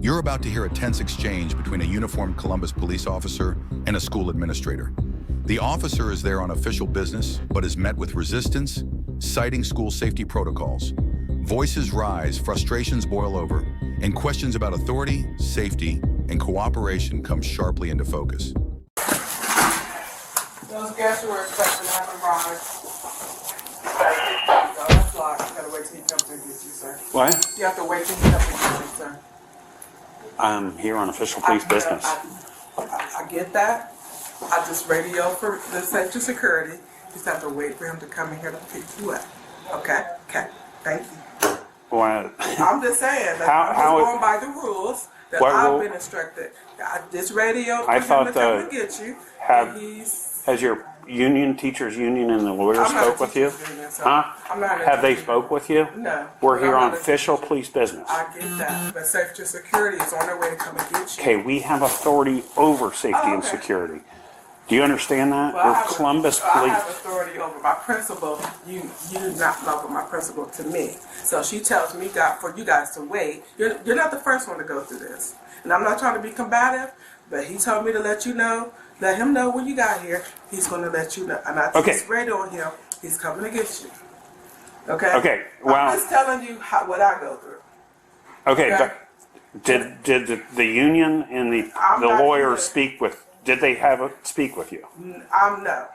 You're about to hear a tense exchange between a uniformed Columbus police officer and a school administrator. The officer is there on official business, but is met with resistance, citing school safety protocols. Voices rise, frustrations boil over, and questions about authority, safety, and cooperation come sharply into focus. Those guests who were expecting to have arrived. So that's locked. You gotta wait till he comes and gets you, sir. What? You have to wait till he comes and gets you, sir. I'm here on official police business. I get that. I just radio for the safety security. You just have to wait for him to come in here to pick you up. Okay? Okay. Thank you. What? I'm just saying that I'm just going by the rules that I've been instructed. This radio for him to come and get you. Has your union, teachers union, and the lawyers spoke with you? Union, so Huh? I'm not Have they spoke with you? No. We're here on official police business. I get that, but safety security is on their way to come and get you. Okay, we have authority over safety and security. Do you understand that? Well, We're Columbus I Police. have authority over my principal. You not over my principal to me. So she tells me for you guys to wait. You're not the first one to go through this. And I'm not trying to be combative, but he told me to let you know, let him know when you got here. He's going to let you know. And I just radio him. He's coming to get you. Okay? Okay, well. I'm just telling you what I go through. Okay, but did the union and the lawyers speak with, did they speak with you? No.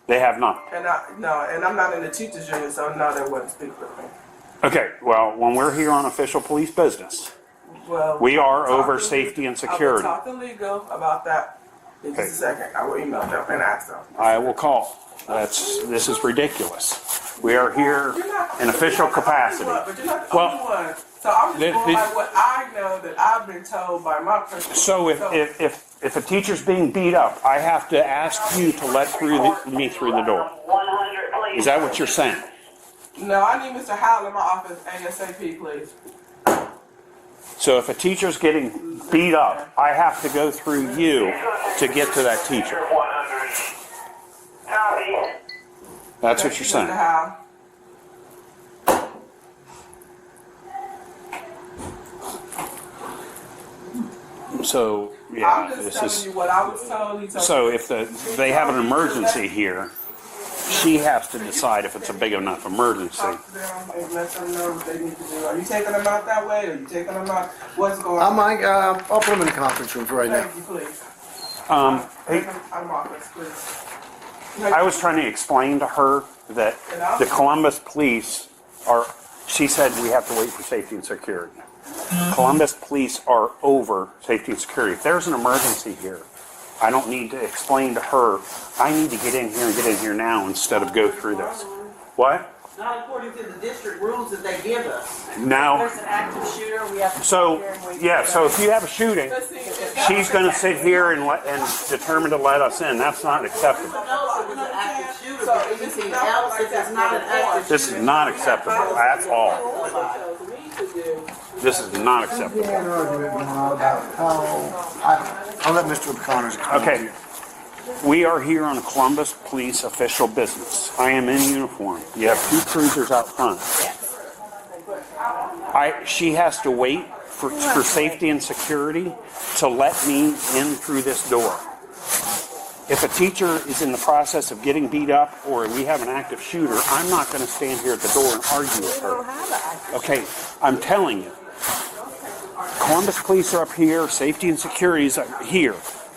They have not. And I'm not in the teachers union, so no, they wouldn't speak with me. Okay, well, when we're here on official police business, we are over safety and security. I will talk to legal about that in just a second. I will email them and ask them. I will call. This is ridiculous. We are here in official capacity. But you're not the only one. So I'm just going by what I know that I've been told by my principal. So if a teacher's being beat up, I have to ask you to let me through the door. Is that what you're saying? No, I need Mr. Howell in my office ASAP, please. So if a teacher's getting beat up, I have to go through you to get to that teacher. That's what you're saying. Mr. Howell. So yeah, I'm just telling you what I was told. So if they have an emergency here, she has to decide if it's a big enough emergency. Talk to them and let them know what they need to do. Are you taking them out that way? Or are you taking them out? What's going on? I'll put them in the conference room for right now. Thank you, please. Hey, I'm office, please. I was trying to explain to her that the Columbus police she said we have to wait for safety and security. Columbus police are over safety and security. If there's an emergency here, I don't need to explain to her, I need to get in here and get in here now instead of go through this. What? Not according to the district rules that they give us. No. There's an active shooter, we have to So if you have a shooting, she's going to sit here and determine to let us in. That's not acceptable. No, it was an active shooter, but anything else, if it's not an active This is not acceptable at all. This is not acceptable. I'll let Mr. O'Connor's Okay. We are here on Columbus Police official business. I am in uniform. You have two cruisers out front. She has to wait for safety and security to let me in through this door. If a teacher is in the process of getting beat up or we have an active shooter, I'm not going to stand here at the door and argue with her. Okay, I'm telling you. Columbus Police are up here, safety and security is up here.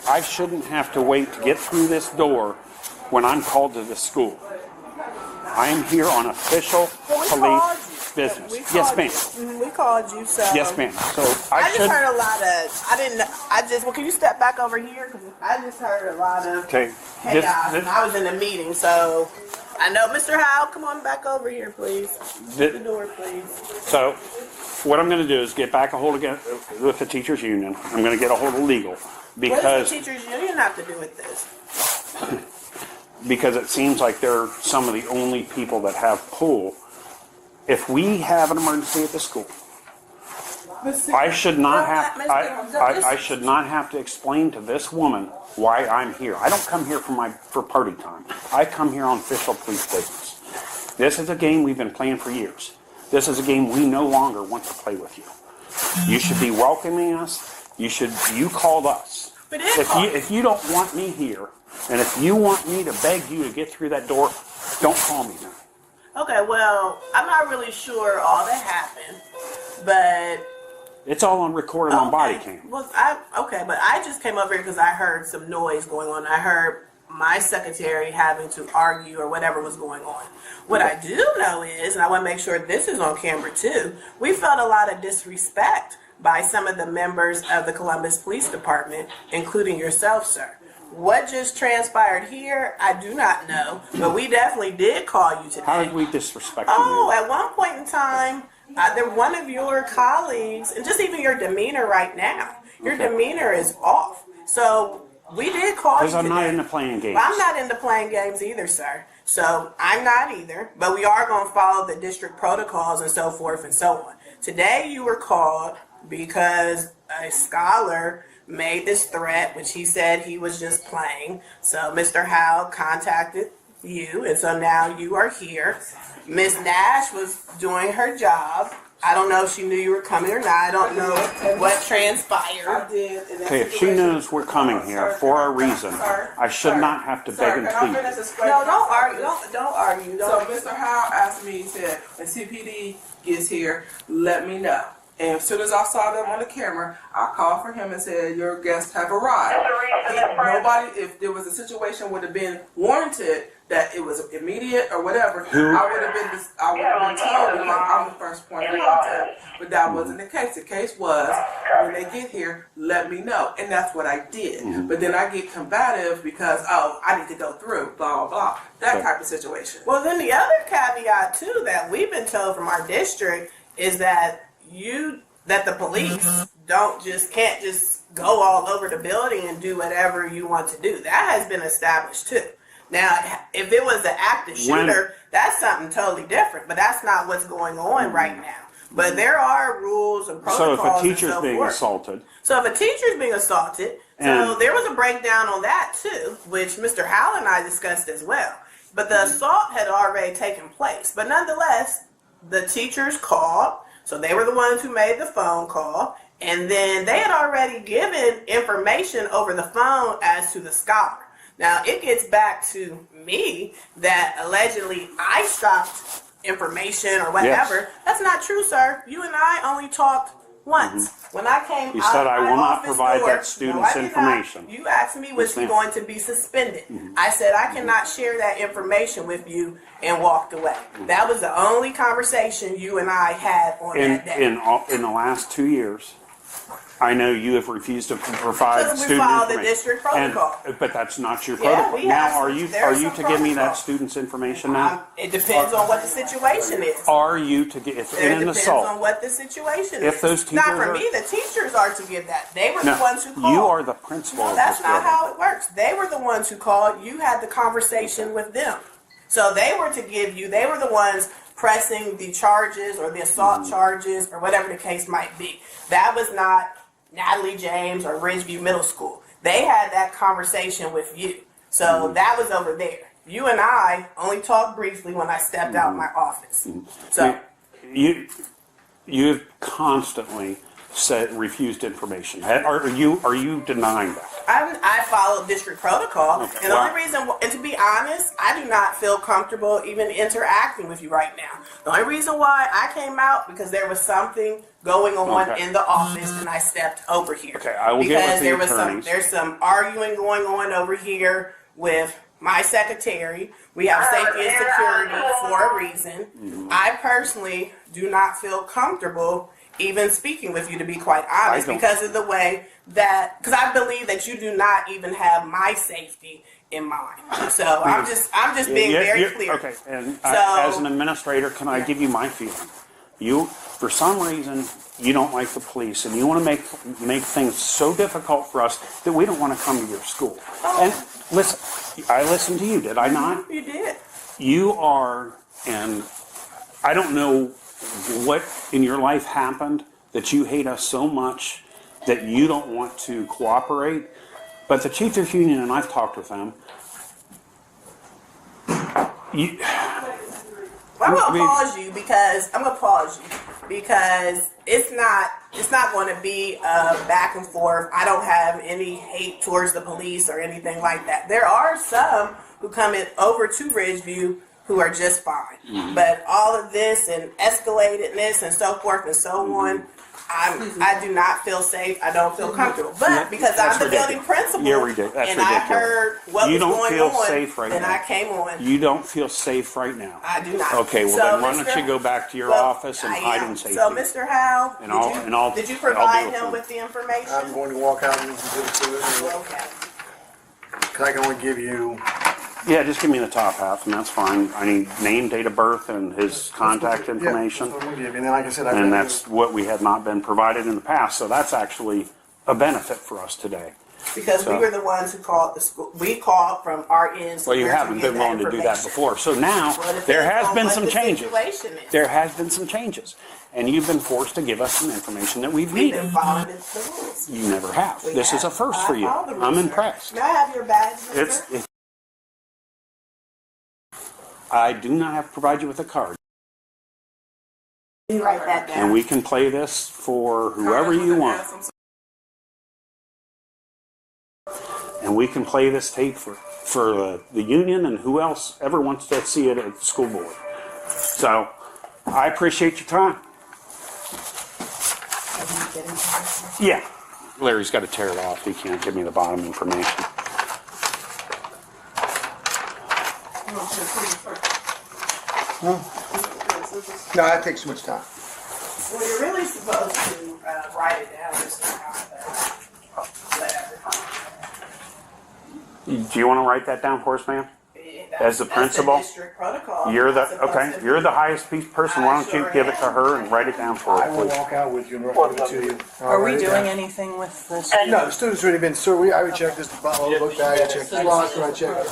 I shouldn't have to wait to get through this door when I'm called to this school. I am here on official police business. Yes, ma'am. We called you, so. Yes, ma'am. So I just heard a lot of, well, can you step back over here? Because I just heard a lot of okay. chaos, and I was in a meeting, so I know, Mr. Howell, come on back over here, please. The door, please. So what I'm going to do is get back a hold again with the teachers union. I'm going to get a hold of legal. Because, what does the teachers union have to do with this? Because it seems like they're some of the only people that have pull. If we have an emergency at the school, I should not have to explain to this woman why I'm here. I don't come here for party time. I come here on official police business. This is a game we've been playing for years. This is a game we no longer want to play with you. You should be welcoming us. You called us. We did call you. If you don't want me here, and if you want me to beg you to get through that door, don't call me then. Okay, well, I'm not really sure all that happened, but It's all on recorded on body cam. Well, but I just came over here because I heard some noise going on. I heard my secretary having to argue or whatever was going on. What I do know is, and I want to make sure this is on camera too, we felt a lot of disrespect by some of the members of the Columbus Police Department, including yourself, sir. What just transpired here, I do not know, but we definitely did call you today. How did we disrespect you? Oh, at one point in time, one of your colleagues, and just even your demeanor right now, your demeanor is off. So we did call you Because I'm today. not into playing games. Well, I'm not into playing games either, sir. So I'm not either, but we are going to follow the district protocols and so forth and so on. Today you were called because a scholar made this threat, which he said he was just playing. So Mr. Howe contacted you, and so now you are here. Miss Nash was doing her job. I don't know if she knew you were coming or not. I don't know what transpired. I did. In that Okay, if she situation. knows we're coming here for a reason, I should not have to beg and Can I plead. finish this No, don't argue. Don't argue. So Mr. Howe asked me, he said, when CPD gets here, let me know. And as soon as I saw them on the camera, I called for him and said, your guests have arrived. Nobody, if there was a situation would have been warranted that it was immediate or whatever, I would have been told because I'm the first point of contact. But that wasn't the case. The case was, when they get here, let me know. And that's what I did. But then I get combative because, oh, I need to go through, blah, blah, blah. That type of situation. Well, then the other caveat too that we've been told from our district is that the police can't just go all over the building and do whatever you want to do. That has been established too. Now, if it was an active shooter, that's something totally different. But that's not what's going on right now. But there are rules and protocols. So if a teacher's and so being forth. assaulted, So if a teacher's being assaulted, so there was a breakdown on that too, which Mr. Howell and I discussed as well. But the assault had already taken place. But nonetheless, the teachers called. So they were the ones who made the phone call. And then they had already given information over the phone as to the scholar. Now, it gets back to me that allegedly I stopped information or whatever. Yes. That's not true, sir. You and I only talked once. When I came You out said, of "I my will not office provide door," that student's I did information. not. You asked me, was Yes, he ma'am. going to be suspended? I said, I cannot share that information with you, and walked away. That was the only conversation you and I had on that day. in the last 2 years, I know you have refused to provide Because we student follow the information. district protocol. But that's not your Yeah, protocol. we Now, have are some- you there's to some give me that protocol. student's information now? It depends on what the situation is. Are you to get if It in an depends assault? on what the situation If is. those Not teachers for are- me, the teachers are to give that. They were No, the ones who called. you are the principal No, of that's this not building. how it works. They were the ones who called. You had the conversation with them. So they were to give you, they were the ones pressing the charges or the assault Mm-hmm. charges or whatever the case might be. That was not Natalie James or Ridgeview Middle School. They had that conversation with you. So Mm-hmm. that was over there. You and I only talked briefly when I stepped out of my office. So You've constantly refused information. Are you denying that? I follow district protocol, Okay, and the well- only reason, and to be honest, I do not feel comfortable even interacting with you right now. The only reason why I came out because there was something going on Okay. in the office, and I stepped over here. Okay, I will get with because the there was attorneys. there's some arguing going on over here with my secretary. We have safety and security for a reason. I personally do not feel comfortable even speaking with you, to be quite honest, I don't. because of the way that, because I believe that you do not even have my safety in mind. So I'm just being very clear. Okay, and So- as an administrator, can I give you my feeling? You, for some reason, you don't like the police, and you want to make things so difficult for us that we don't want to come to your school. And listen, I listened to you, did I not? You did. You are, and I don't know what in your life happened that you hate us so much that you don't want to cooperate. But the Teachers Union, and I've talked with them, I'm going to pause you because I'm going to pause you because it's not going to be a back and forth. I don't have any hate towards the police or anything like that. There are some who come in over to Ridgeview who are just fine, but all of this and escalatedness and so forth and so on, I do not feel safe. I don't feel comfortable. But because I'm the building principal, You're ridiculous. That's and ridiculous. I heard what was going feel on, safe right and now. I came on. You don't feel safe right now. I do not. Okay, well So, then why don't Mr. you go back to your Well, office and I hide am. in safety? So, Mr. Howe, did you I'll provide deal with him him. with the information? I'm going to walk out and give it to him. Okay. I can only give you, Yeah, just give me the top half, and that's fine. I need name, date of birth, and his contact information. Yeah, that's what I'm gonna give you. And then, like I said, And that's what we had not been provided in the past. So that's actually a benefit for us today. Because we were the ones who called the school. We called from our end. So Well, you we're to haven't get been that willing to do that information. before. So now Well, it there depends has on been what some the changes. situation is. There has been some changes. And you've been forced to give us some information that we've We've been needed. following the rules. You never have. We This is a have. first I for you. follow the rules, I'm sir. impressed. May I have your badge, mister? I do not have to provide you with a card. You write that down. And we can play this for whoever you want. And we can play this tape for the union and who else ever wants to see it at the school board. So I appreciate your time. Yeah. Larry's got to tear it off. He can't give me the bottom information. no, that takes too much time. Well, you're really supposed to write it down, Mr. Howe. Whatever. Do you want to write that down for us, ma'am? As the That's principal? district protocol. You're the Not supposed okay. to You're be. the highest piece person. Why don't you Sure give it to am. her and write it down for I her, will please? walk out with you and give it to you. Are we I'll write it doing down. anything with this? No, the student's already been, sir, I already checked this, the book bag, I checked the locker, I checked.